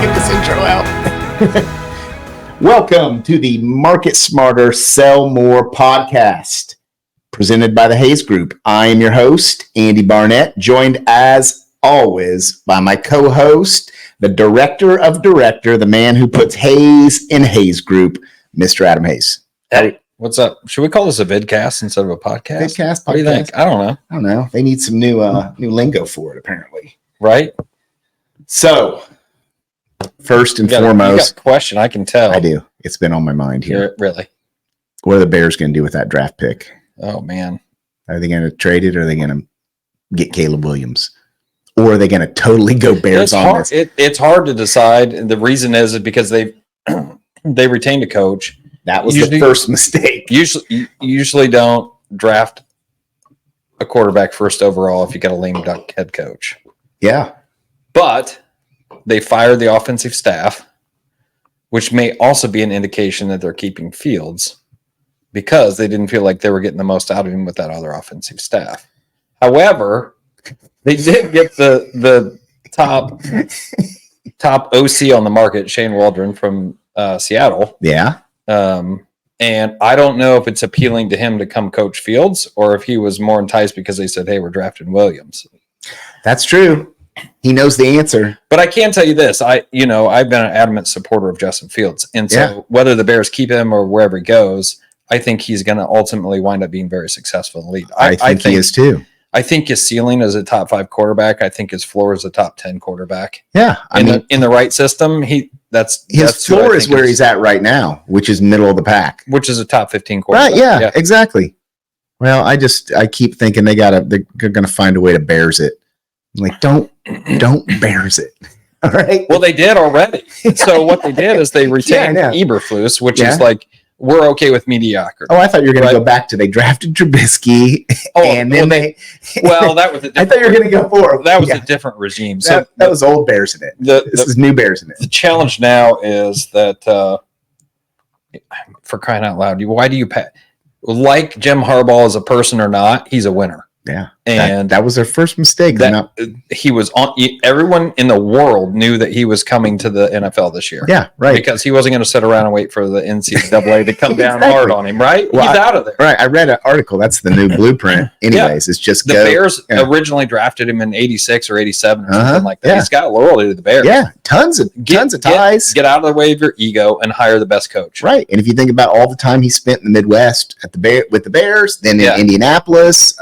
get this intro out. Welcome to the Market Smarter, Sell More podcast, presented by the Hayes Group. I am your host, Andy Barnett, joined as always by my co-host, the director of director, the man who puts Hayes in Hayes Group, Mr. Adam Hayes. Hey, what's up? Should we call this a vidcast instead of a podcast? Vidcast, podcast. What do you think? I don't know. They need some new lingo for it, apparently. Right? So, first and foremost, you got a question, I can tell. I do. It's been on my mind here. Really? What are the Bears going to do with that draft pick? Oh, man. Are they going to trade it, or are they going to get Caleb Williams? Or are they going to totally go Bears on this? It's hard to decide. And the reason is because they retained a coach. That was the first mistake. Usually don't draft a quarterback first overall if you got a lame duck head coach. Yeah. But they fired the offensive staff, which may also be an indication that they're keeping Fields because they didn't feel like they were getting the most out of him with that other offensive staff. However, they did get the top OC on the market, Shane Waldron from Seattle. Yeah. And I don't know if it's appealing to him to come coach Fields or if he was more enticed because they said, hey, we're drafting Williams. That's true. He knows the answer. But I can tell you this. I've been an adamant supporter of Justin Fields. And so whether the Bears keep him or wherever he goes, I think he's going to ultimately wind up being very successful in the league. I think he is too. I think his ceiling is a top 5 quarterback. I think his floor is a top 10 quarterback. Yeah. In the right system, that's floor is where he's at right now, which is middle of the pack. Which is a top 15 quarterback. Right, yeah, exactly. Well, I keep thinking they're gonna find a way to Bears it. I'm like, don't Bears it. All right. Well, they did already. So what they did is they retained Eberflus, which is like, we're okay with mediocrity. Oh, I thought you were going to go back to they drafted Trubisky, and then that was. I thought you were going to go for that was a different regime. So that was old Bears in it. This is new Bears in it. The challenge now is that, for crying out loud, why do you like Jim Harbaugh as a person or not? He's a winner. Yeah, and that was their first mistake. He was on. Everyone in the world knew that he was coming to the NFL this year. Yeah, right. Because he wasn't going to sit around and wait for the NCAA to come down hard on him. Right? Well, he's out of there. Right. I read an article. That's the new blueprint. Anyways, it's just the Bears originally drafted him in '86 or '87 or something like that. Yeah. He's got loyalty to the Bears. Yeah, tons of ties. Get out of the way of your ego and hire the best coach. Right. And if you think about all the time he spent in the Midwest with the Bears, then in Indianapolis,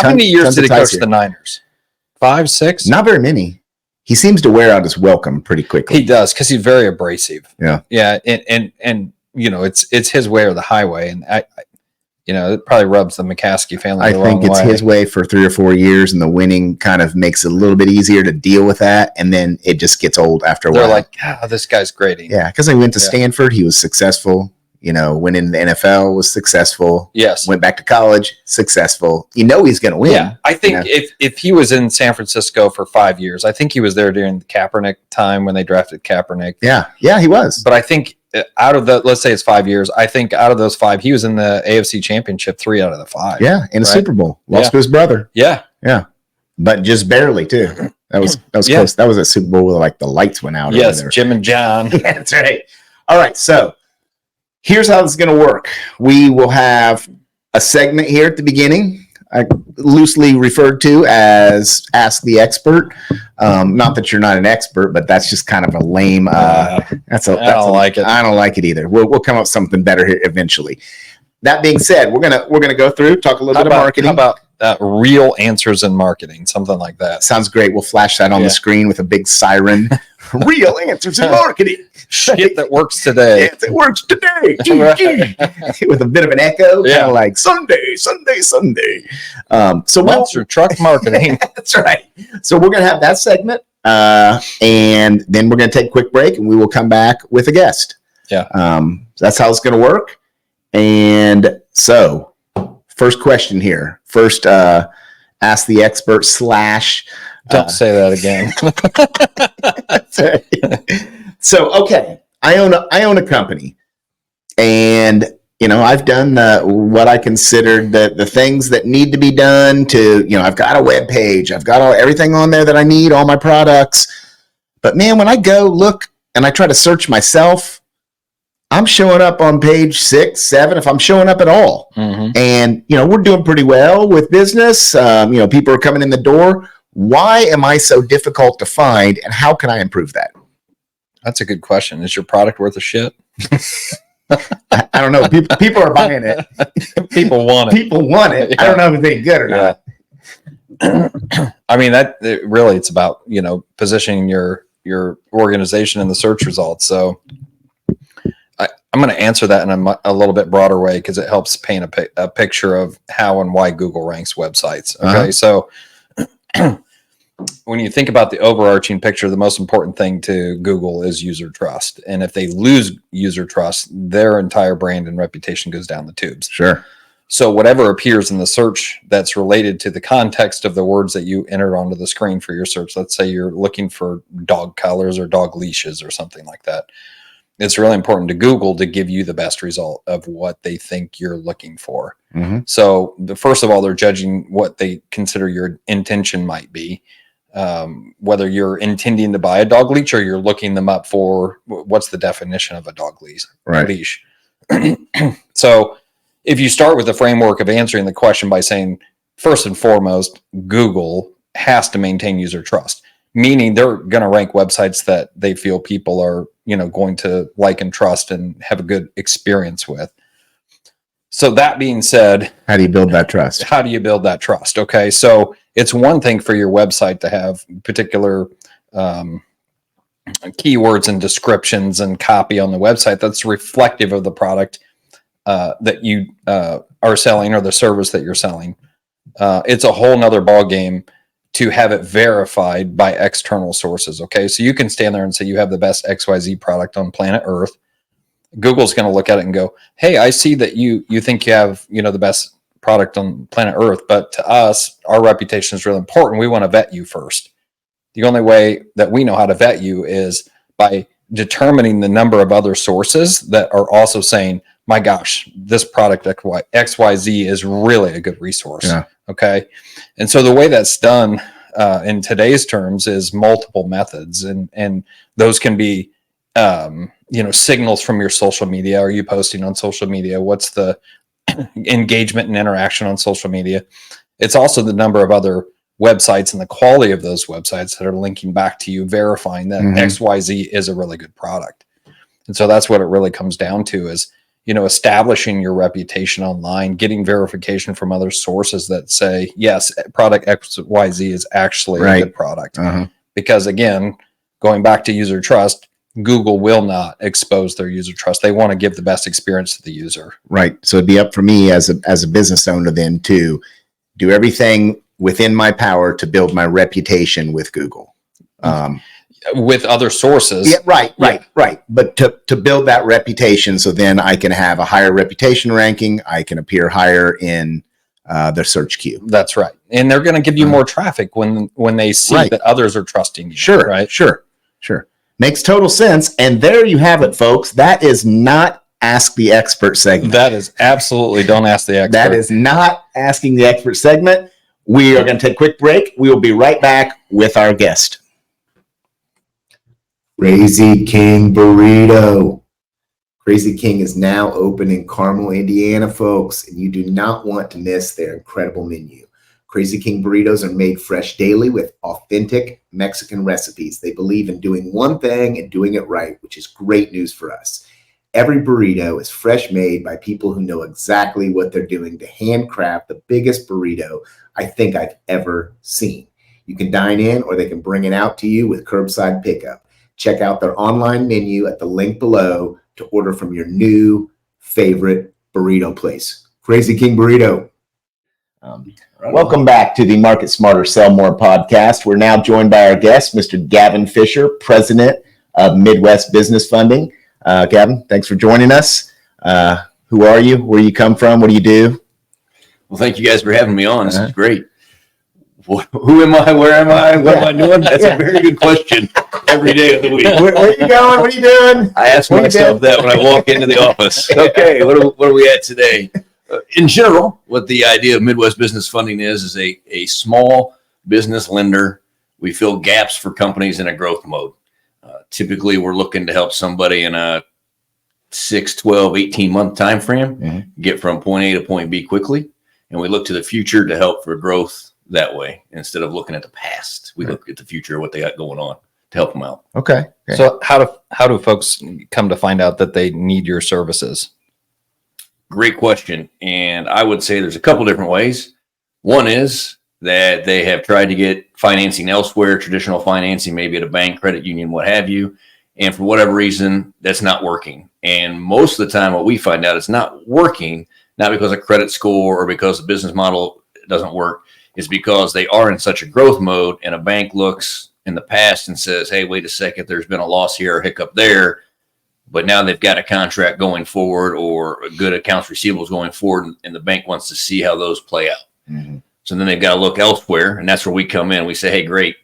how many years did he coach the Niners? 5, 6? Not very many. He seems to wear out his welcome pretty quickly. He does, because he's very abrasive. Yeah. Yeah. And it's his way or the highway. And it probably rubs the McCaskey family the wrong way. I think it's his way for 3 or 4 years, and the winning kind of makes it a little bit easier to deal with that. And then it just gets old after a while. They're like, this guy's grading. Yeah. Because he went to Stanford. He was successful. Went into the NFL, was successful. Yes. Went back to college, successful. He's going to win. Yeah. I think if he was in San Francisco for 5 years, I think he was there during the Kaepernick time when they drafted Kaepernick. Yeah. Yeah, he was. But I think out of let's say it's 5 years, I think out of those 5, he was in the AFC Championship 3 out of the 5. Yeah. In a Super Bowl. Lost to his brother. Yeah. Yeah. But just barely, too. That was close. That was a Super Bowl where the lights went out. Yes. Jim and John. Yeah, that's right. All right. So, here's how this is going to work. We will have a segment here at the beginning, loosely referred to as Ask the Expert. Not that you're not an expert, but that's just kind of a lame. I don't like it. I don't like it either. We'll come up with something better here eventually. That being said, we're gonna go through, talk a little bit of marketing. How about real answers in marketing, something like that? Sounds great. We'll flash that on the screen with a big siren. Real answers in marketing. Shit that works today. Yes, it works today. With a bit of an echo, kind of like Sunday. So Monster truck marketing. That's right. So we're going to have that segment, and then we're going to take a quick break, and we will come back with a guest. Yeah. So that's how it's going to work. And so, first question here. First, Ask the Expert / Don't say that again. That's right. So, okay, I own a company, and I've done what I considered the things that need to be done to, I've got a web page, I've got everything on there that I need, all my products, But man, when I go look and I try to search myself, I'm showing up on page 6, 7, if I'm showing up at all. Mm-hmm. And, we're doing pretty well with business. People are coming in the door. Why am I so difficult to find, and how can I improve that? That's a good question. Is your product worth a shit? I don't know. People are buying it. People want it. People want it. Yeah. I don't know if it's any good or not. I mean, it's about, positioning your organization in the search results. So I'm going to answer that in a little bit broader way because it helps paint a picture of how and why Google ranks websites. Okay. So when you think about the overarching picture, the most important thing to Google is user trust. And if they lose user trust, their entire brand and reputation goes down the tubes. Sure. So whatever appears in the search that's related to the context of the words that you entered onto the screen for your search, let's say you're looking for dog collars or dog leashes or something like that. It's really important to Google to give you the best result of what they think you're looking for. Mm-hmm. So first of all, they're judging what they consider your intention might be. Whether you're intending to buy a dog leash or you're looking them up for what's the definition of a dog leash. So if you start with the framework of answering the question by saying, first and foremost, Google has to maintain user trust, meaning they're going to rank websites that they feel people are, going to like and trust and have a good experience with. So that being said, how do you build that trust? Okay. So it's one thing for your website to have particular keywords and descriptions and copy on the website that's reflective of the product that you are selling or the service that you're selling. It's a whole nother ball game to have it verified by external sources. Okay. So you can stand there and say you have the best XYZ product on planet Earth. Google's going to look at it and go, hey, I see that you think you have, the best product on planet Earth, but to us, our reputation is really important. We want to vet you first. The only way that we know how to vet you is by determining the number of other sources that are also saying, my gosh, this product XYZ is really a good resource. Yeah. Okay. And so the way that's done in today's terms is multiple methods. And those can be, signals from your social media. Are you posting on social media? What's the engagement and interaction on social media? It's also the number of other websites and the quality of those websites that are linking back to you, verifying that XYZ is a really good product. And so that's what it really comes down to is, establishing your reputation online, getting verification from other sources that say, yes, product XYZ is actually a good product. Because again, going back to user trust, Google will not expose their user trust. They want to give the best experience to the user. Right. So it'd be up for me as a business owner then to do everything within my power to build my reputation with Google. With other sources. Yeah, right. But to build that reputation so then I can have a higher reputation ranking, I can appear higher in their search queue. That's right. And they're going to give you more traffic when they see that others are trusting you. Sure. Right. Sure. Makes total sense. And there you have it, folks. That is not Ask the Expert segment. That is absolutely Don't Ask the Expert. That is not Asking the Expert segment. We are going to take a quick break. We will be right back with our guest. Crazy King Burrito. Crazy King is now open in Carmel, Indiana, folks, and you do not want to miss their incredible menu. Crazy King burritos are made fresh daily with authentic Mexican recipes. They believe in doing one thing and doing it right, which is great news for us. Every burrito is fresh made by people who know exactly what they're doing to handcraft the biggest burrito I think I've ever seen. You can dine in or they can bring it out to you with curbside pickup. Check out their online menu at the link below to order from your new favorite burrito place. Crazy King Burrito. Welcome back to the Market Smarter, Sell More podcast. We're now joined by our guest, Mr. Gavin Fisher, president of Midwest Business Funding. Gavin, thanks for joining us. Who are you? Where you come from? What do you do? Well, thank you guys for having me on. This is great. Who am I? Where am I? What am I doing? That's a very good question every day of the week. Where are you going? What are you doing? I ask myself that when I walk into the office. Okay, what are we at today? In general, what the idea of Midwest Business Funding is a small business lender. We fill gaps for companies in a growth mode. Typically, we're looking to help somebody in a 6, 12, 18 month time frame get from point A to point B quickly. And we look to the future to help for growth that way. Instead of looking at the past, we look at the future, what they got going on to help them out. Okay. So how do folks come to find out that they need your services? Great question. And I would say there's a couple different ways. One is that they have tried to get financing elsewhere, traditional financing, maybe at a bank, credit union, what have you. And for whatever reason, that's not working. And most of the time, what we find out, it's not working, not because of credit score or because the business model doesn't work, is because they are in such a growth mode, and a bank looks in the past and says, hey, wait a second, there's been a loss here or hiccup there. But now they've got a contract going forward or a good accounts receivables going forward, and the bank wants to see how those play out. Mm-hmm. So then they've got to look elsewhere, and that's where we come in. We say, hey, great,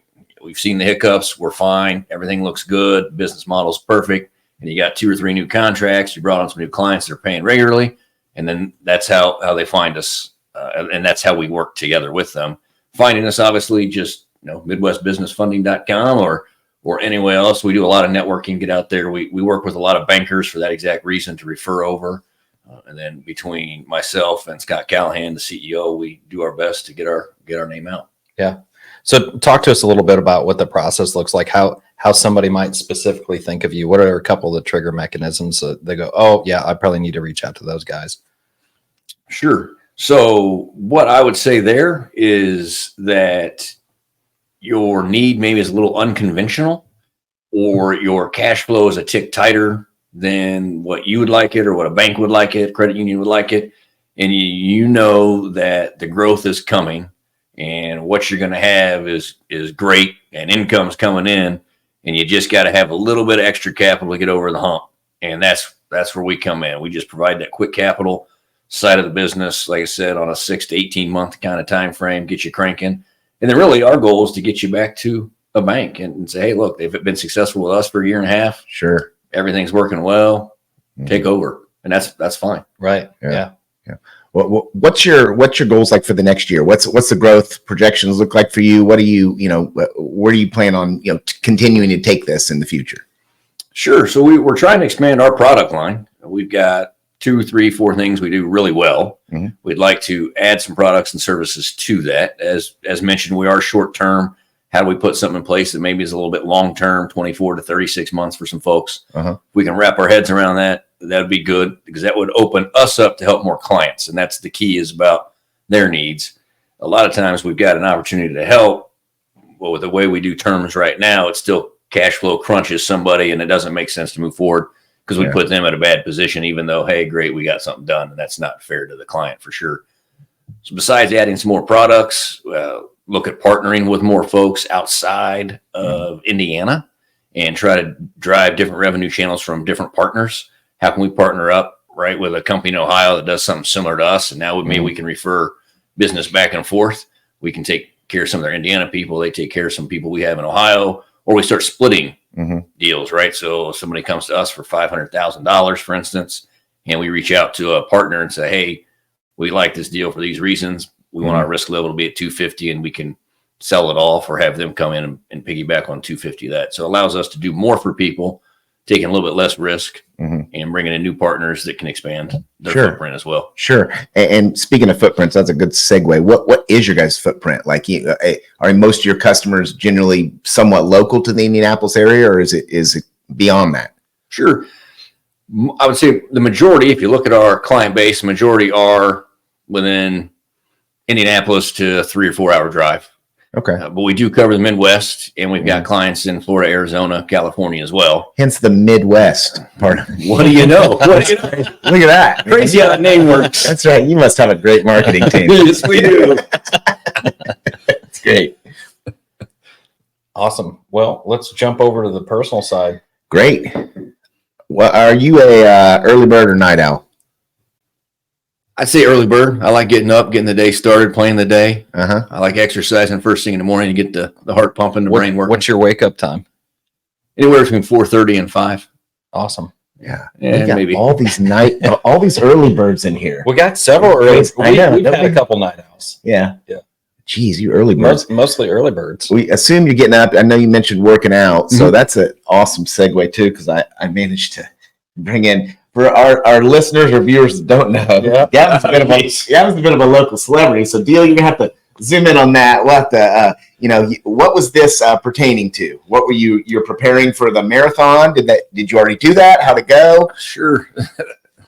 we've seen the hiccups, we're fine, everything looks good, business model's perfect, and you got 2 or 3 new contracts, you brought on some new clients that are paying regularly, and then that's how they find us, and that's how we work together with them. Finding us, obviously, just MidwestBusinessFunding.com or anywhere else. We do a lot of networking, get out there. We work with a lot of bankers for that exact reason, to refer over. And then between myself and Scott Callahan, the CEO, we do our best to get our name out. Yeah. So talk to us a little bit about what the process looks like, how somebody might specifically think of you. What are a couple of the trigger mechanisms that they go, oh yeah, I probably need to reach out to those guys? Sure. So what I would say there is that your need maybe is a little unconventional, or your cash flow is a tick tighter than what you would like it, or what a bank would like it, credit union would like it. And you know that the growth is coming, and what you're going to have is great, and income's coming in, and you just got to have a little bit of extra capital to get over the hump. And that's where we come in. We just provide that quick capital side of the business, like I said, on a 6 to 18 month kind of time frame, get you cranking. And then really our goal is to get you back to a bank and say, hey, look, they've been successful with us for a year and a half. Sure. Everything's working well. Take over. And that's fine. Right. Yeah. Well, what's your goals like for the next year? What's the growth projections look like for you? What do you where do you plan on, continuing to take this in the future? Sure. So we're trying to expand our product line. We've got 2, 3, 4 things we do really well. Mm-hmm. We'd like to add some products and services to that. As mentioned, we are short term. How do we put something in place that maybe is a little bit long term, 24 to 36 months for some folks? Uh-huh. If we can wrap our heads around that, that'd be good, because that would open us up to help more clients. And that's the key, is about their needs. A lot of times we've got an opportunity to help. Well, with the way we do terms right now, it's still cash flow crunches somebody, and it doesn't make sense to move forward, because we put them in a bad position, even though, hey, great, we got something done. And that's not fair to the client, for sure. So besides adding some more products, look at partnering with more folks outside of Indiana and try to drive different revenue channels from different partners. How can we partner up, right, with a company in Ohio that does something similar to us? And now with me, we can refer business back and forth. We can take care of some of their Indiana people. They take care of some people we have in Ohio, or we start splitting deals, right? So if somebody comes to us for $500,000, for instance, and we reach out to a partner and say, hey, we like this deal for these reasons. We want our risk level to be at 250, and we can sell it off, or have them come in and piggyback on 250 of that. So it allows us to do more for people, taking a little bit less risk, and bringing in new partners that can expand their footprint as well. Sure. And speaking of footprints, that's a good segue. What is your guys' footprint? Like, are most of your customers generally somewhat local to the Indianapolis area, or is it beyond that? Sure. I would say the majority, if you look at our client base, majority are within Indianapolis to a 3 or 4 hour drive. Okay. But we do cover the Midwest, and we've got clients in Florida, Arizona, California as well. Hence the Midwest part. What do you know? What do you know? Look at that. Crazy how that name works. That's right. You must have a great marketing team. Yes, we do. It's great. Awesome. Well, let's jump over to the personal side. Great. Well, are you a early bird or night owl? I'd say early bird. I like getting up, getting the day started, playing the day. I like exercising first thing in the morning to get the heart pumping, the brain working. What's your wake up time? Anywhere between 4:30 and 5. Awesome. Yeah. And we got maybe all these early birds in here. We got several early. I know. We've had a couple night owls. Yeah. Geez, you early birds. Mostly early birds. We assume you're getting up. I know you mentioned working out, so that's an awesome segue too, because I managed to bring in for our listeners or viewers that don't know. Gavin's a bit of a local celebrity. So, Deal, you're gonna have to zoom in on that. We'll have to, what was this pertaining to? What were you're preparing for the marathon? Did you already do that? How'd it go? Sure.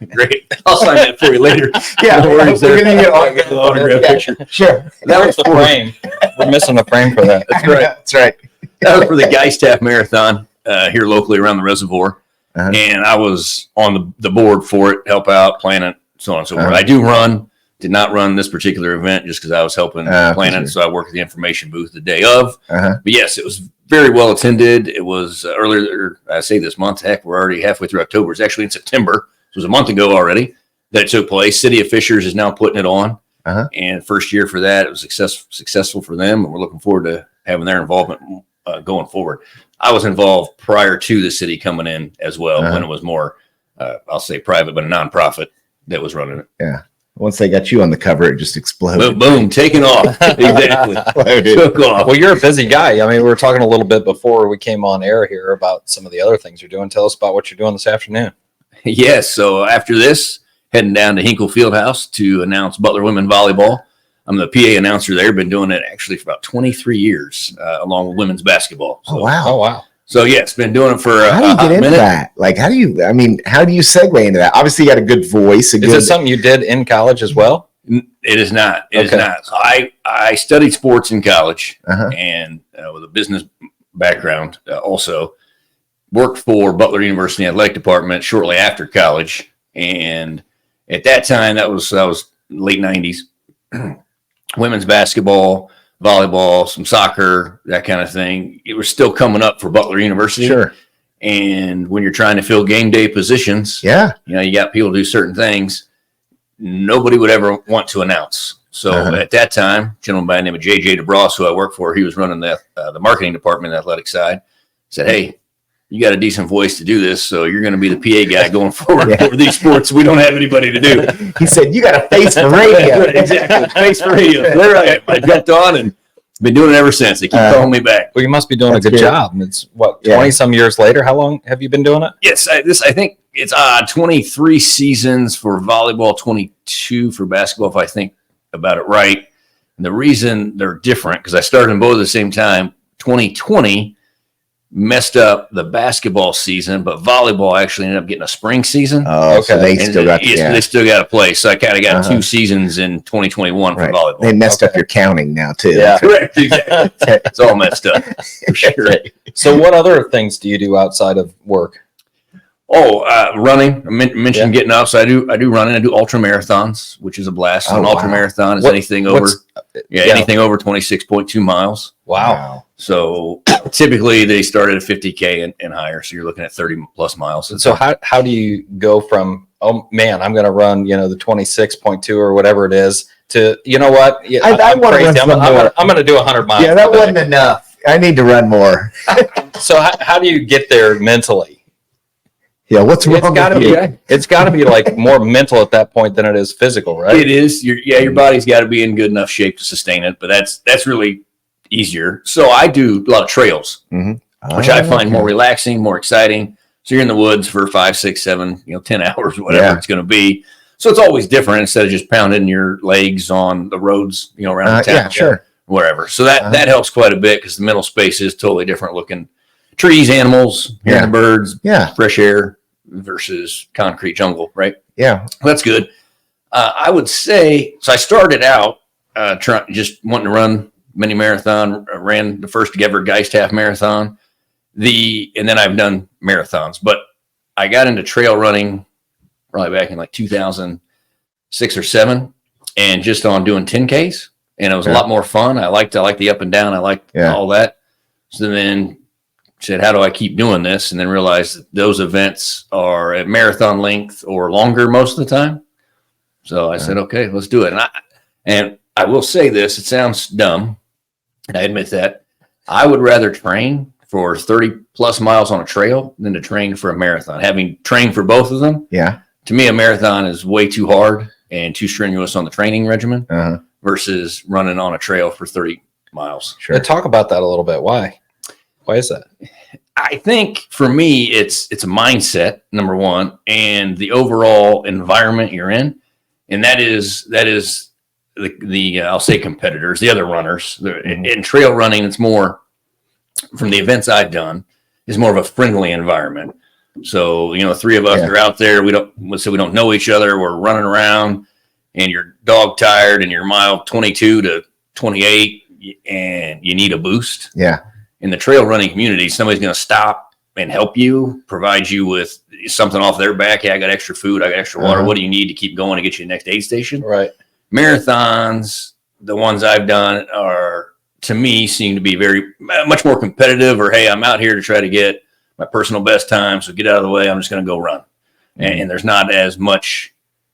Great. I'll sign that for you later. Yeah, No worries there. we're gonna get all Get the autograph picture. Sure. That was the frame. We're missing a frame for that. That's right. That's right. That was for the Geistaff Marathon here locally around the reservoir. And I was on the board for it, help out, plan it, so on and so forth. I did not run this particular event just because I was helping plan it. So I worked at the information booth the day of. But yes, it was very well attended. It was earlier, I say this month, heck, we're already halfway through October. It's actually in September. It was a month ago already that it took place. City of Fishers is now putting it on. And first year for that, it was successful for them. And we're looking forward to having their involvement going forward. I was involved prior to the city coming in as well when it was more, I'll say private, but a nonprofit that was running it. Yeah. Once they got you on the cover, it just exploded. Boom, boom, taking off. Exactly. Took off. Well, you're a busy guy. I mean, we were talking a little bit before we came on air here about some of the other things you're doing. Tell us about what you're doing this afternoon. Yes. So after this, heading down to Hinkle Fieldhouse to announce Butler Women Volleyball. I'm the PA announcer there. Been doing it actually for about 23 years, along with women's basketball. So, Oh, wow. So yes, been doing it for how do you get into minute. that? Like, how do you segue into that? Obviously, you got a good voice. Is it something you did in college as well? It is not. It is Okay. not. So I studied sports in college and with a business background also. Worked for Butler University Athletic Department shortly after college. And at that time, that was late 90s. Women's basketball, volleyball, some soccer, that kind of thing. It was still coming up for Butler University. Sure. And when you're trying to fill game day positions, you got people do certain things. Nobody would ever want to announce. So at that time, a gentleman by the name of J.J. DeBross, who I worked for, he was running the marketing department in the athletic side, said, hey, you got a decent voice to do this, so you're going to be the PA guy going forward for these sports. We don't have anybody to do. He said, you got a face for radio. Right, exactly. Face for radio. There I jumped on and been doing it ever since. They keep calling me back. Well, you must be doing a good job. It's 20 some years later. How long have you been doing it? Yes, I think it's 23 seasons for volleyball, 22 for basketball, if I think about it right. And the reason they're different, because I started them both at the same time, 2020 messed up the basketball season, but volleyball actually ended up getting a spring season. Oh, so they still got they still got to play. So I kind of got 2 seasons in 2021 for volleyball. They messed up your counting now too. Yeah, correct. Exactly. It's all messed up for sure. So what other things do you do outside of work? Running. I mentioned getting up. So I do running. I do ultra marathons, which is a blast. So an ultra marathon is anything over 26.2 miles. Wow. So typically they start at 50K and higher. So you're looking at 30 plus miles. So how do you go from, oh man, I'm going to run, the 26.2 or whatever it is to, you know what? Yeah, I'm crazy. I'm going to do 100 miles. Yeah, that wasn't enough. I need to run more. So how do you get there mentally? Yeah, what's wrong? It's got to be like more mental at that point than it is physical, right? It is. Your body's got to be in good enough shape to sustain it, but that's really easier. So I do a lot of trails, which I find more relaxing, more exciting. So you're in the woods for 5, 6, 7, 10 hours, whatever it's going to be. So it's always different instead of just pounding your legs on the roads, around the town, wherever. So that helps quite a bit because the mental space is totally different looking. Trees, animals, hearing the birds, fresh air versus concrete jungle, right? Yeah. That's good. I would say, so I started out just wanting to run mini marathon, ran the first ever Geistaff marathon, and then I've done marathons, but I got into trail running probably back in like 2006 or 7 and just on doing 10Ks. And it was a lot more fun. I liked the up and down. I liked all that. So then said, how do I keep doing this? And then realized that those events are at marathon length or longer most of the time. So I said, okay, let's do it. And I will say this, it sounds dumb, and I admit that. I would rather train for 30 plus miles on a trail than to train for a marathon. Having trained for both of them, to me, a marathon is way too hard and too strenuous on the training regimen versus running on a trail for 30 miles. Sure. Talk about that a little bit. Why is that? I think for me, it's a mindset, number one, and the overall environment you're in. And that is the I'll say competitors, the other runners. In trail running, it's more, from the events I've done, is more of a friendly environment. So, the three of us are out there. Let's say we don't know each other. We're running around, and you're dog tired, and you're mile 22 to 28, and you need a boost. Yeah. In the trail running community, somebody's going to stop and help you, provide you with something off their back. Hey, I got extra food. I got extra water. What do you need to keep going to get you to the next aid station? Right. Marathons, the ones I've done, are, to me, seem to be much more competitive, or, hey, I'm out here to try to get my personal best time, so get out of the way. I'm just going to go run. And there's not as much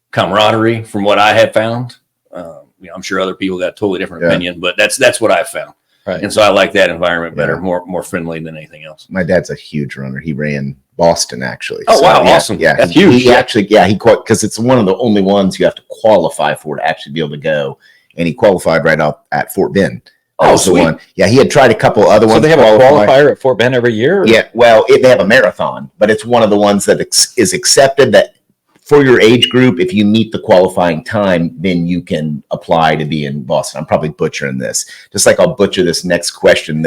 camaraderie from what I have found. I'm sure other people got a totally different opinion, but that's what I've found. Right. And so I like that environment better, more friendly than anything else. My dad's a huge runner. He ran Boston, actually. Oh, wow. Yeah, Awesome. Yeah. That's he huge. actually, because it's one of the only ones you have to qualify for to actually be able to go. And he qualified right out at Fort Bend. That was sweet. the one. Yeah. He had tried a couple other ones. So they have a qualifier at Fort Bend every year? Yeah. Well, they have a marathon, but it's one of the ones that is accepted that for your age group, if you meet the qualifying time, then you can apply to be in Boston. I'm probably butchering this, just like I'll butcher this next question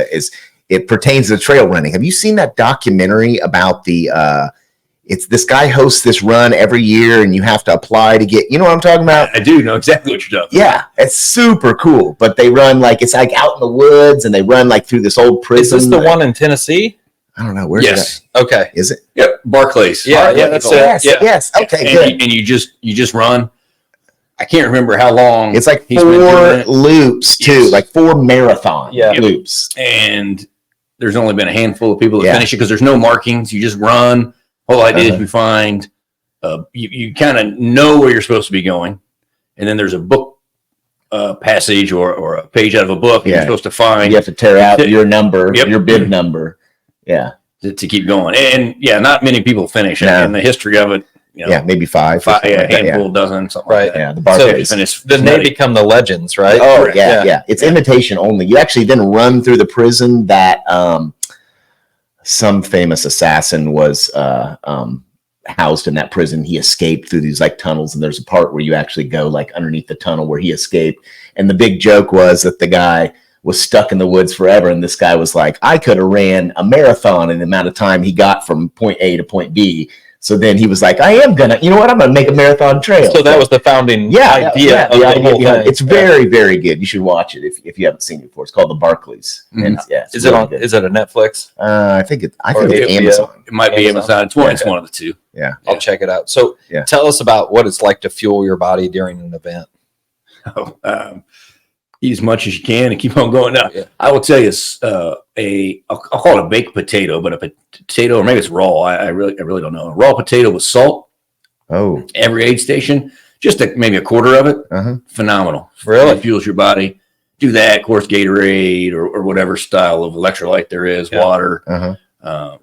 it pertains to trail running. Have you seen that documentary about it's this guy hosts this run every year and you have to apply to get, you know what I'm talking about? I do know exactly what you're talking about. Yeah, it's super cool, but they run it's like out in the woods and they run through this old prison. Is this the one in Tennessee? I don't know. Where's Yes. Okay. Is it? Yep. Barclays. Yeah, that's it. Yes, Yeah. yes. Okay, And good. you just run. I can't remember how long. It's like he's been doing 4 it. loops too, Yes. like 4 marathon Yeah. loops. And there's only been a handful of people that Yeah. finish it because there's no markings. You just run. Whole idea is you find, you kind of know where you're supposed to be going. And then there's a book passage or a page out of a book you're supposed to find. You have to tear out your number, Yep. your bib number. Yeah. to keep going. And not many people finish. No. And the history of it, maybe 5. a like that, handful, dozen, something Right. like that. Yeah, the So Barclays. And it's Then they nutty. become the legends, right? Oh, Correct. yeah. It's invitation only. You actually then run through the prison that some famous assassin was housed in that prison. He escaped through these tunnels, and there's a part where you actually go underneath the tunnel where he escaped. And the big joke was that the guy was stuck in the woods forever, and this guy was like, I could have ran a marathon in the amount of time he got from point A to point B. So then he was like, I'm gonna make a marathon trail. So that was the founding idea of the whole thing. It's very, very good. You should watch it if you haven't seen it before. It's called the Barclays. Mhm. And it's Is it really on? good. Is it a Netflix? I think it's HBO? Amazon. It might be Amazon. It's one of the two. Yeah. I'll check it out. So tell us about what it's like to fuel your body during an event. Eat as much as you can and keep on going. Now, I will tell you, I'll call it a baked potato, but a potato, or maybe it's raw. I really don't know. A raw potato with salt. Oh, Every aid station, just maybe a quarter of it. Phenomenal. Really? It fuels your body. Do that, of course, Gatorade or whatever style of electrolyte there is, water.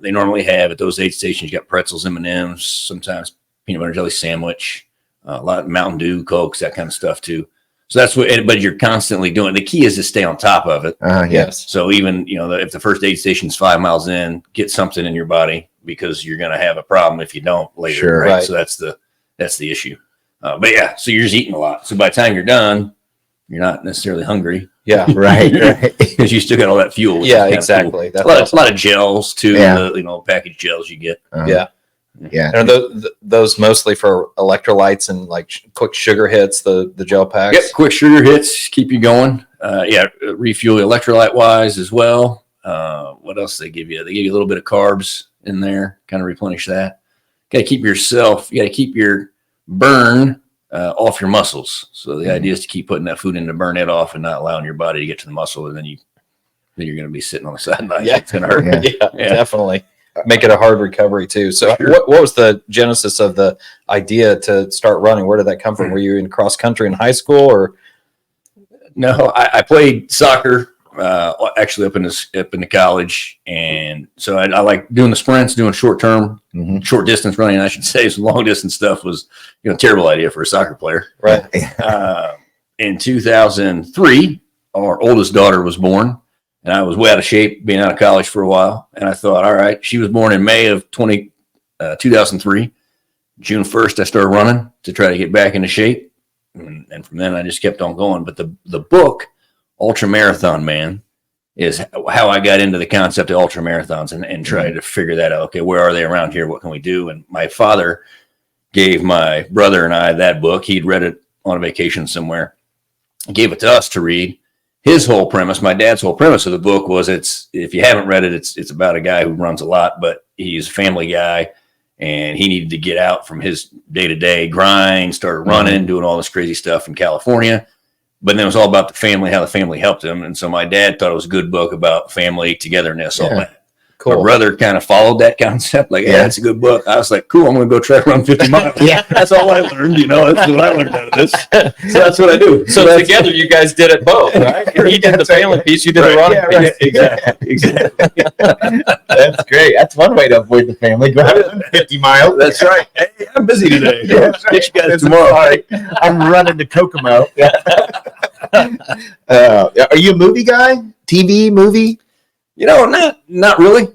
They normally have at those aid stations, you got pretzels, M&Ms, sometimes peanut butter jelly sandwich, a lot of Mountain Dew, Cokes, that kind of stuff too. So that's but you're constantly doing. The key is to stay on top of it. Yes. So even, if the first aid station's 5 miles in, get something in your body because you're going to have a problem if you don't later. Sure. Right? So that's the issue. But so you're just eating a lot. So by the time you're done, you're not necessarily hungry. Yeah. Right. Because you still got all that fuel. Yeah, exactly. Cool. A lot of gels too. The packaged gels you get. Yeah. And are those mostly for electrolytes and quick sugar hits, the gel packs? Yep, quick sugar hits, keep you going. Refuel electrolyte wise as well. What else do they give you? They give you a little bit of carbs in there, kind of replenish that. You got to keep your burn off your muscles. So the idea is to keep putting that food in to burn it off and not allowing your body to get to the muscle, and then you're going to be sitting on the sideline. Yeah, it's going to hurt. Yeah, definitely. Make it a hard recovery too. So what was the genesis of the idea to start running? Where did that come from? Were you in cross country in high school or? No, I played soccer actually up into college, and so I like doing the sprints, doing short distance running, I should say. So long distance stuff was terrible idea for a soccer player, right? in 2003, our oldest daughter was born, and I was way out of shape being out of college for a while. And I thought, all right, she was born in May of 2003. June 1st, I started running to try to get back into shape. And from then I just kept on going. But the book, Ultra Marathon Man, is how I got into the concept of ultra marathons and tried to figure that out. Okay, where are they around here? What can we do? And my father gave my brother and I that book. He'd read it on a vacation somewhere. He gave it to us to read. His whole premise, my dad's whole premise of the book was if you haven't read it, it's about a guy who runs a lot, but he's a family guy and he needed to get out from his day-to-day grind, started running, doing all this crazy stuff in California. But then it was all about the family, how the family helped him. And so my dad thought it was a good book about family, togetherness, all that. Cool. My brother kind of followed that concept. Like, yeah, that's a good book. I was like, cool, I'm going to go try to run 50 miles. Yeah. That's all I learned. That's what I learned out of this. So that's what I do. So together you guys did it both, right? He did the family piece, you did the running piece. Right. Exactly. That's great. That's one way to avoid the family. Go out 50 miles. That's right. Hey, I'm busy today. Yeah, Get you guys tomorrow. Sorry. I'm running to Kokomo. Are you a movie guy? TV, movie? Not really.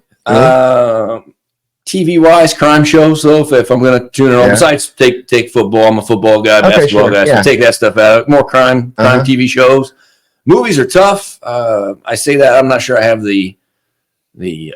TV wise, crime shows though. If I'm going to tune in on, besides take football, I'm a football guy, basketball guy. So take that stuff out. More crime TV shows. Movies are tough. I say that I'm not sure I have the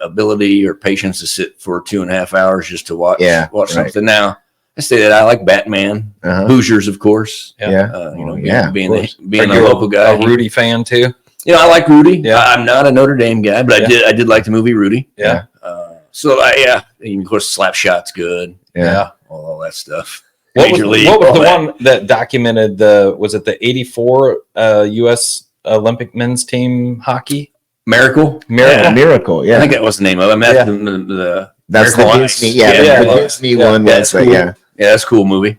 ability or patience to sit for 2.5 hours just to watch something. Now I say that I like Batman, Hoosiers, of course. Being a local guy. A Rudy fan too. I like Rudy. Yeah. I'm not a Notre Dame guy, but I did like the movie Rudy. Yeah. And of course, Slapshot's good. Yeah. All that stuff. What was the that. one that documented was it the 84 U.S. Olympic men's team hockey? Miracle. Miracle. Yeah. I think that was the name of it. That's Miracle the Ice. Disney. The Disney one. That's cool. Yeah, that's a cool movie.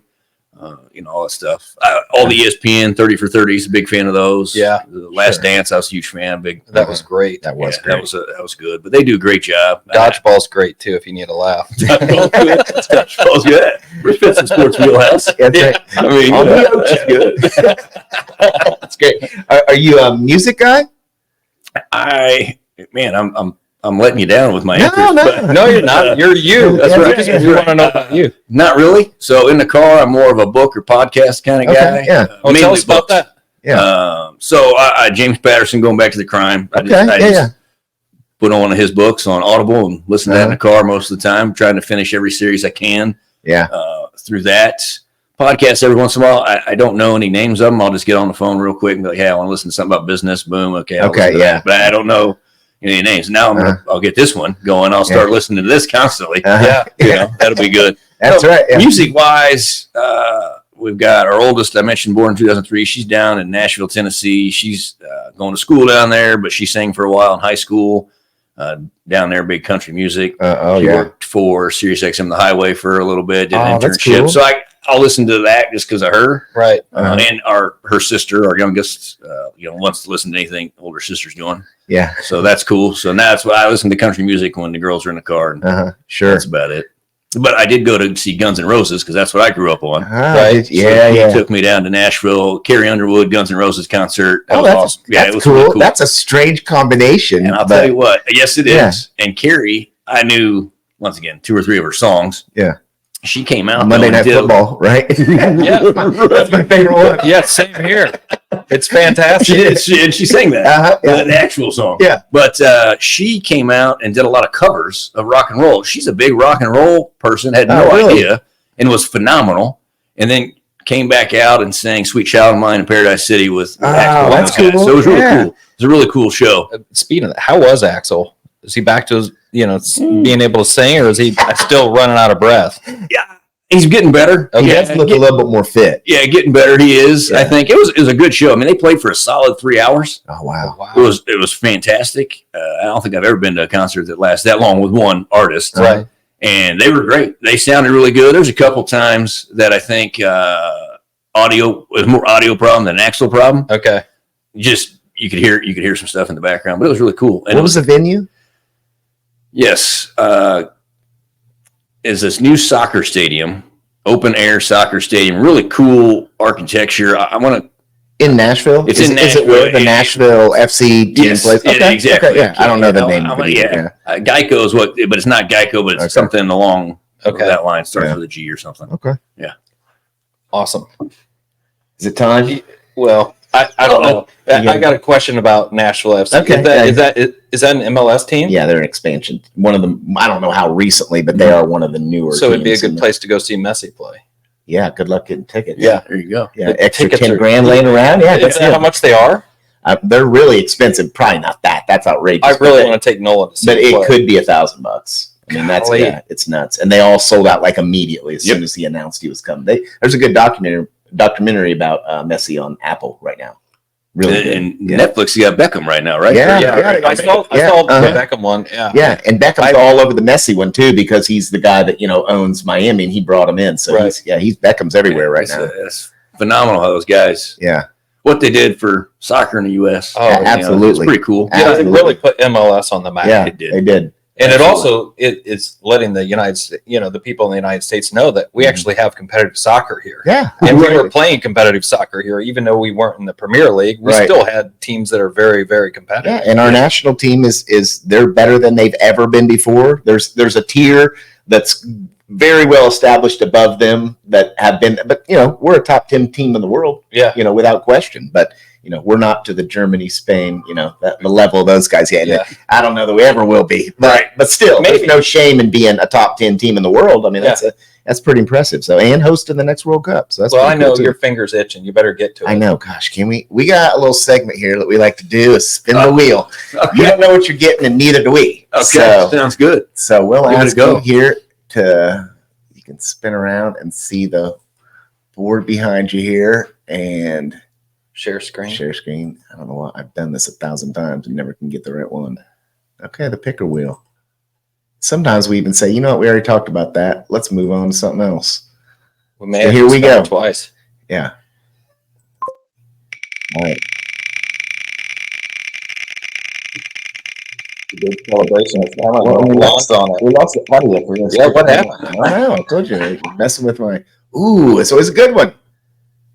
All that stuff. All the ESPN 30 for 30s, a big fan of those. Yeah. The Last Dance, I was a huge fan. That was great. That was great. That was good. But they do a great job. Dodgeball's great too if you need a laugh. Dodgeball's good. It fits in sports wheelhouse. That's right. I mean, it's good. That's great. Are you a music guy? I'm letting you down with my answers. No, you're not. You're you. That's right. We want to know about you. Not really. So in the car, I'm more of a book or podcast kind of guy. Yeah. Tell us about that. Yeah. So James Patterson, going back to the crime. I just put on one of his books on Audible and listen to that in the car most of the time, trying to finish every series I can. Yeah. Through that. Podcasts every once in a while. I don't know any names of them. I'll just get on the phone real quick and be like, hey, I want to listen to something about business. Boom. Okay. But I don't know any names. Now I'll get this one going. I'll start listening to this constantly. That'll be good. That's right. Yeah. Music wise, we've got our oldest, I mentioned, born in 2003. She's down in Nashville, Tennessee. She's going to school down there, but she sang for a while in high school down there, big country music. She worked for Sirius XM The Highway for a little bit, did an internship. Cool. So I'll listen to that just because of her. Right. And her sister, our youngest, wants to listen to anything older sister's doing. Yeah. So that's cool. So now that's why I listen to country music when the girls are in the car. And sure. That's about it. But I did go to see Guns N' Roses because that's what I grew up on. Right. He took me down to Nashville, Carrie Underwood, Guns N' Roses concert. That was awesome. That's cool. Really cool. That's a strange combination. And I'll tell you what, yes, it is. And Carrie, I knew, once again, 2 or 3 of her songs. Yeah. She came out Monday Night Football, right? That's my favorite one. Yeah, same here. It's fantastic. She sang that, the actual song. Yeah. But she came out and did a lot of covers of rock and roll. She's a big rock and roll person, had no idea, and was phenomenal. And then came back out and sang "Sweet Child of Mine" in Paradise City with Axl. That's cool. So it was really cool. It was a really cool show. Speaking of that, how was Axl? Is he back to his, being able to sing, or is he still running out of breath? Yeah, he's getting better. He does look a little bit more fit. Yeah, getting better. He is. Yeah. I think it was a good show. I mean, they played for a solid 3 hours. Oh wow! It was fantastic. I don't think I've ever been to a concert that lasts that long with one artist. Right. And they were great. They sounded really good. There's a couple times that I think audio was more audio problem than an Axl problem. Okay. Just you could hear some stuff in the background, but it was really cool. And what was the venue? Yes, is this new soccer stadium, open air soccer stadium, really cool architecture. I want to In Nashville? It's is, in Is it where Nashville. the Nashville FC team Yes, plays? yeah, exactly. Okay, yeah. I don't know the name. Geico is what, but it's not Geico, but it's something along that line. Starts with a G or something. Okay. Yeah. Awesome. Is it time? Well, I don't know. I got a question about Nashville FC. Okay. Is that an MLS team? Yeah, they're an expansion. One of them, I don't know how recently, but they are one of the newer So it'd be a teams good place to go see Messi play. Yeah, good luck getting tickets. Yeah. There you go. Yeah, The extra tickets 10 are- grand laying around. Yeah, Is that's that how much they are? they're really expensive. Probably not that. That's outrageous. I really but want to take Nolan to see But him it play. could be $1,000. I mean, that's Golly. it's nuts. And they all sold out like immediately as soon as he announced he was coming. There's a good documentary about Messi on Apple right now. Really good. And Netflix, you got Beckham right now, right? Yeah. I saw the Beckham one. Yeah. Yeah, and Beckham's all over the Messi one too because he's the guy that owns Miami and he brought him in. So he's Beckham's everywhere right now. It's phenomenal how those guys. Yeah, what they did for soccer in the U.S. Oh, absolutely, it's pretty cool. Yeah, they really put MLS on the map. Yeah, they did. And it also it's letting the United States, the people in the United States know that we actually have competitive soccer here. Yeah, and we were playing competitive soccer here, even though we weren't in the Premier League. We still had teams that are very, very competitive. Yeah, and our national team is they're better than they've ever been before. There's a tier that's very well established above them that have been, but we're a top 10 team in the world. Yeah, without question. But we're not to the Germany, Spain, the level of those guys yet. Yeah. I don't know that we ever will be. But still, there's no shame in being a top 10 team in the world. I mean, that's pretty impressive. So, and hosting the next World Cup. So that's I know cool your fingers itching. You better get to it. I know. Gosh, can we got a little segment here that we like to do is spin the wheel. Okay. You don't know what you're getting, and neither do we. Okay, So, sounds good. So we'll Give it a ask go. you here you can spin around and see the board behind you here and Share screen. share screen. I don't know why I've done this 1,000 times and never can get the right one. Okay, the picker wheel. Sometimes we even say, we already talked about that. Let's move on to something else. We may So have here to we spell go. it twice. Yeah. All right. Good celebration. Well, we lost on it. We lost the audio for this. Yeah, what happened? I don't know. I told you, you're messing with my. Ooh, it's always a good one.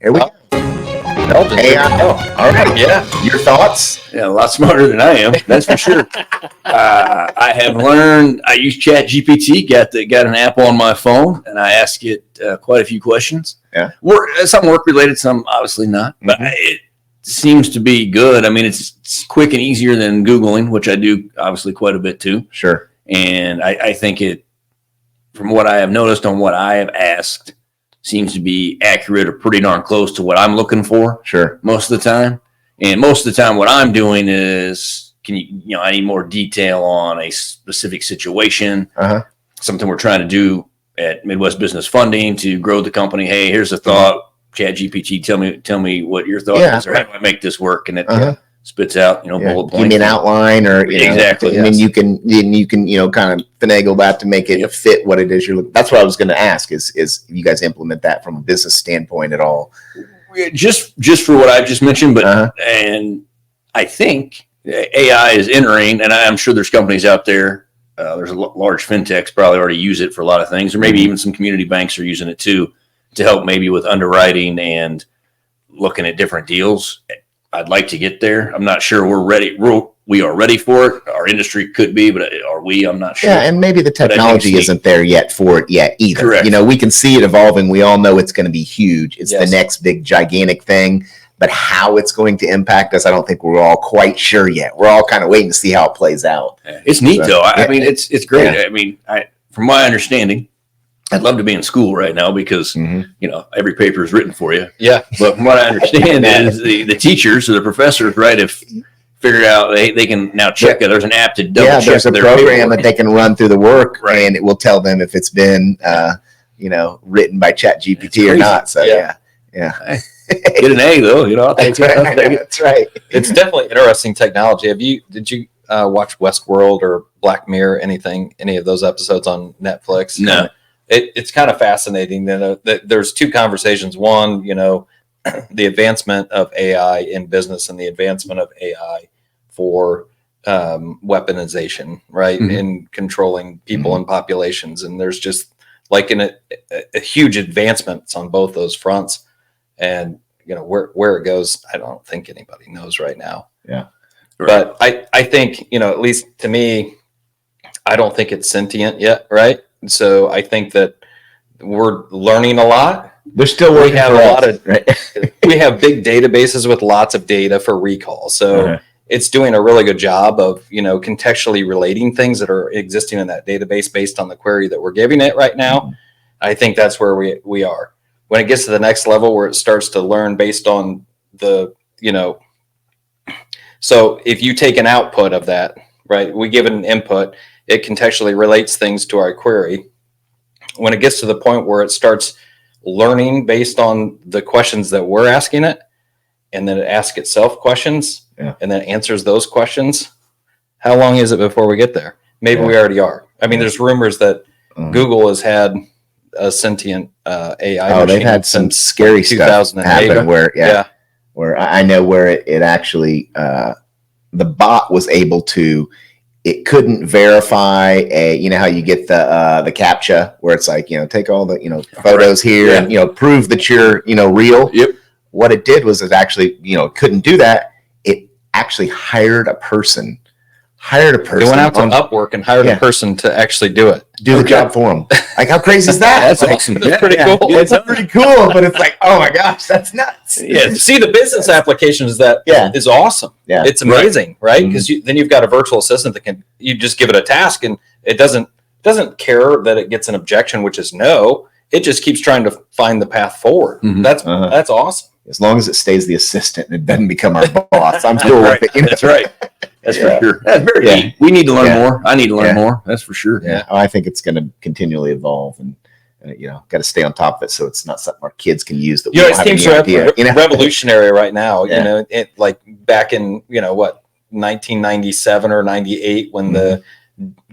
Here we go. Belgian. AI. All right. Yeah. Your thoughts? Yeah, a lot smarter than I am. That's for sure. I have learned. I use Chat GPT. Got an app on my phone, and I ask it quite a few questions. Yeah. Some work related, some obviously not. But it seems to be good. I mean, it's quick and easier than Googling, which I do obviously quite a bit too. Sure. And I think it, from what I have noticed on what I have asked, seems to be accurate or pretty darn close to what I'm looking for. Sure. Most of the time. And most of the time what I'm doing is, I need more detail on a specific situation, something we're trying to do at Midwest Business Funding to grow the company. Hey, here's a thought. Chat GPT, tell me what your thought is, or how do I make this work? And it spits out, bullet points. Give me an outline, or Exactly. And then you can kind of finagle that to make it fit what it is you're looking. That's what I was going to ask. Is you guys implement that from a business standpoint at all? Just for what I just mentioned, but and I think AI is entering, and I'm sure there's companies out there. There's a large fintechs probably already use it for a lot of things, or maybe even some community banks are using it too to help maybe with underwriting and looking at different deals. I'd like to get there. I'm not sure we're ready. We are ready for it. Our industry could be, but are we? I'm not sure. Yeah, and maybe the technology isn't there yet for it yet either. Correct. We can see it evolving. We all know it's going to be huge. It's the next big gigantic thing. But how it's going to impact us, I don't think we're all quite sure yet. We're all kind of waiting to see how it plays out. It's neat though. I mean, it's great. Yeah. I mean, from my understanding, I'd love to be in school right now because, every paper is written for you. Yeah. But from what I understand is the teachers or the professors, right, have figured out they can now check it. There's an app to double check there's a program that they can run through the work, right, and it will tell them if it's been, written by Chat GPT or not. So, yeah. Get an A, though. I'll take right. That's right. It's definitely interesting technology. Did you watch Westworld or Black Mirror, any of those episodes on Netflix? No. It's kind of fascinating. There's two conversations. One, the advancement of AI in business and the advancement of AI for weaponization, right? In controlling people and populations. And there's just like a huge advancements on both those fronts. And where it goes, I don't think anybody knows right now. Yeah. But I think, at least to me, I don't think it's sentient yet. Right. So I think that we're learning a lot. They're still working. We have for a us, lot of, right? we have big databases with lots of data for recall. So it's doing a really good job of, contextually relating things that are existing in that database based on the query that we're giving it right now. Mm-hmm. I think that's where we are. When it gets to the next level where it starts to learn based on the, so if you take an output of that, right, we give it an input, it contextually relates things to our query. When it gets to the point where it starts learning based on the questions that we're asking it, and then it asks itself questions, and then answers those questions, how long is it before we get there? Maybe we already are. I mean, there's rumors that Google has had a sentient AI. Oh, they've had some scary stuff happen where I know where it actually, the bot was able to, it couldn't verify how you get the CAPTCHA where it's like, take all the, photos here and, prove that you're, real. Yep. What it did was it actually, couldn't do that. It actually hired a person. They went out to Upwork and hired a person to actually do it. Do the job for them. Like, how crazy is that? That's awesome. That's pretty cool. It's pretty cool, but it's like, oh my gosh, that's nuts. Yeah. See, the business applications is awesome. Yeah. It's amazing, right? Because then you've got a virtual assistant that you just give it a task and it doesn't care that it gets an objection, which is no. It just keeps trying to find the path forward. Mm-hmm. That's awesome. As long as it stays the assistant and it doesn't become our boss, I'm cool with it. That's right. That's for sure. That's very neat. We need to learn more. I need to learn more. That's for sure. Yeah. I think it's going to continually evolve and, got to stay on top of it so it's not something our kids can use. That it seems revolutionary right now. It like back in, 1997 or 98 when the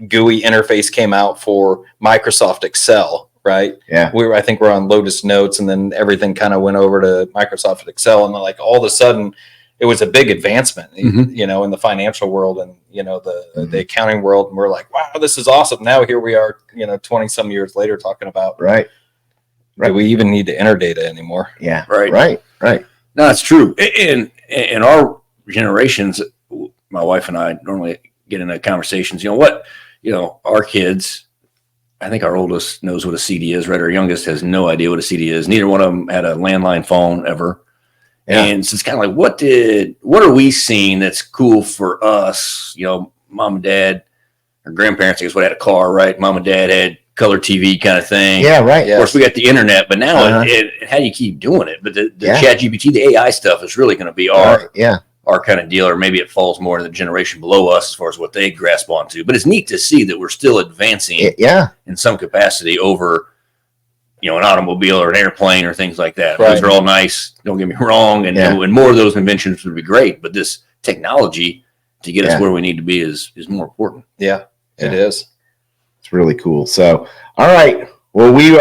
GUI interface came out for Microsoft Excel. Right. Yeah. I think we're on Lotus Notes and then everything kind of went over to Microsoft Excel and like all of a sudden it was a big advancement, in the financial world and, the accounting world. And we're like, wow, this is awesome. Now here we are, 20 some years later talking about, do we even need to enter data anymore? Yeah. Right. No, it's true. In our generations, my wife and I normally get into conversations, our kids, I think our oldest knows what a CD is, right? Our youngest has no idea what a CD is. Neither one of them had a landline phone ever. Yeah. And so it's kind of like, what are we seeing that's cool for us? Mom and dad, or grandparents, I guess, had a car, right? Mom and dad had color TV kind of thing. Yeah, right. Of course, we got the internet, but now how do you keep doing it? But the ChatGPT, the AI stuff is really going to be our kind of deal, or maybe it falls more to the generation below us as far as what they grasp onto. But it's neat to see that we're still advancing in some capacity over, an automobile or an airplane or things like that. Right. Those are all nice. Don't get me wrong. And more of those inventions would be great. But this technology to get us where we need to be is more important. Yeah, it is. It's really cool. So, all right. Well, we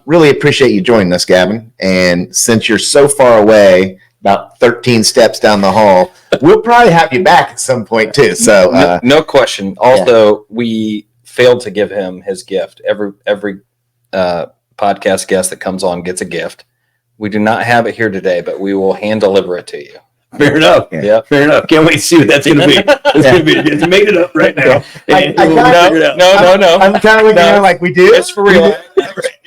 really appreciate you joining us, Gavin. And since you're so far away, about 13 steps down the hall, we'll probably have you back at some point too. So no question. Also, we failed to give him his gift. Every podcast guest that comes on gets a gift. We do not have it here today, but we will hand deliver it to you. Fair enough. Yeah. Fair enough. Can't wait to see what that's going to be. It's made it up right now. No. I'm kind of looking at it like we do. It's for real.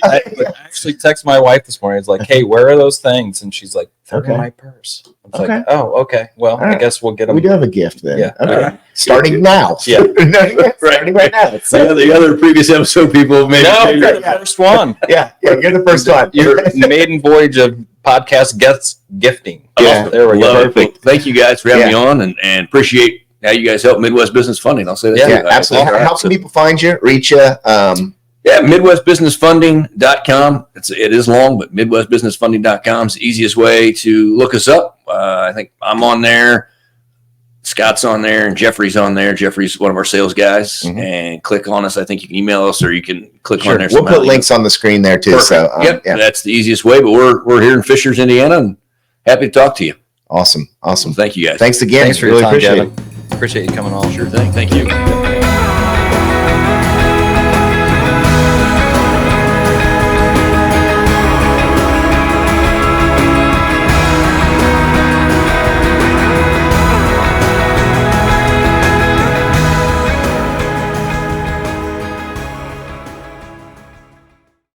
I actually texted my wife this morning. It's like, hey, where are those things? And she's like, they're in my purse. I was like, oh, okay. Well, I guess we'll get them. We do have a gift then. Yeah. Okay. Right. Starting now. Yeah. Starting right now. The other previous episode people have made it. You're the first one. Yeah, you're the first one. Your maiden voyage of podcast guests gifting. Yeah. There we go. Perfect. Thank you guys for having me on and appreciate how you guys help Midwest Business Funding. I'll say that. Yeah, absolutely. How can people find you, reach you? MidwestBusinessFunding.com. It is long, but MidwestBusinessFunding.com is the easiest way to look us up. I think I'm on there. Scott's on there and Jeffrey's on there. Jeffrey's one of our sales guys. And click on us. I think you can email us or you can click on there. We'll put links on the screen there too. Perfect. So that's the easiest way. But we're here in Fishers, Indiana, and happy to talk to you. Awesome. Thank you guys. Thanks again. Thanks for your time, Gavin. Appreciate you coming on. Sure thing. Thank you.